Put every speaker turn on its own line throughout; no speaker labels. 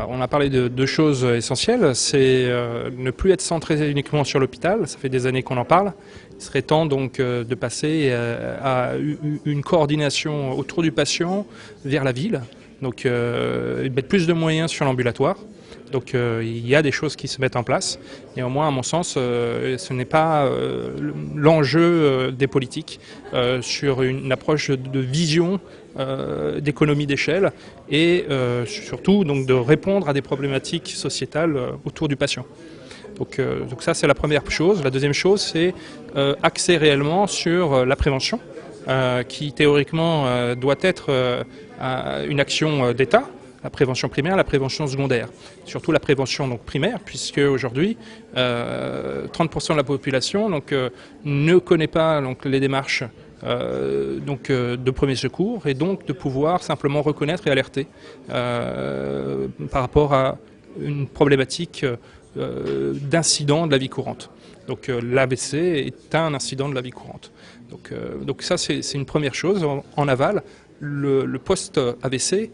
On a parlé de deux choses essentielles, c'est ne plus être centré uniquement sur l'hôpital, ça fait des années qu'on en parle. Il serait temps donc de passer à une coordination autour du patient vers la ville, donc mettre plus de moyens sur l'ambulatoire. Donc il y a des choses qui se mettent en place. Néanmoins, à mon sens, ce n'est pas l'enjeu des politiques sur une approche de vision d'économie d'échelle et surtout donc, de répondre à des problématiques sociétales autour du patient. Donc ça, c'est la première chose. La deuxième chose, c'est axer réellement sur la prévention, qui théoriquement doit être une action d'État. La prévention primaire, la prévention secondaire. Surtout la prévention donc, primaire, puisque aujourd'hui, 30% de la population ne connaît pas les démarches de premier secours et donc de pouvoir simplement reconnaître et alerter par rapport à une problématique d'incident de la vie courante. Donc l'AVC est un incident de la vie courante. Donc ça, c'est une première chose en aval. Le post-AVC,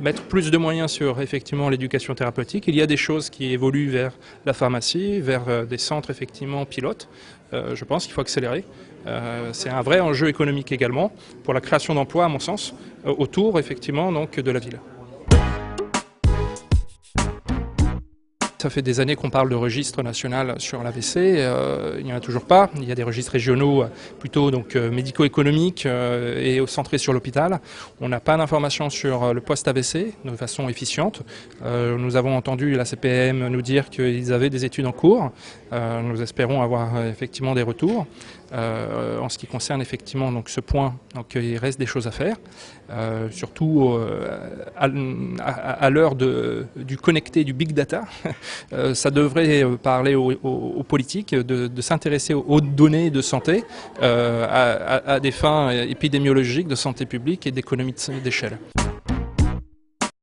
mettre plus de moyens sur effectivement l'éducation thérapeutique. Il y a des choses qui évoluent vers la pharmacie, vers des centres effectivement pilotes. Je pense qu'il faut accélérer. C'est un vrai enjeu économique également pour la création d'emplois, à mon sens, autour effectivement donc, de la ville. Ça fait des années qu'on parle de registre national sur l'AVC, il n'y en a toujours pas. Il y a des registres régionaux plutôt médico-économiques et centrés sur l'hôpital. On n'a pas d'informations sur le post-AVC de façon efficiente. Nous avons entendu la CPM nous dire qu'ils avaient des études en cours. Nous espérons avoir effectivement des retours. En ce qui concerne effectivement donc, ce point, il reste des choses à faire, surtout à l'heure du connecté, du big data. Ça devrait parler aux politiques de s'intéresser aux données de santé à des fins épidémiologiques, de santé publique et d'économie d'échelle.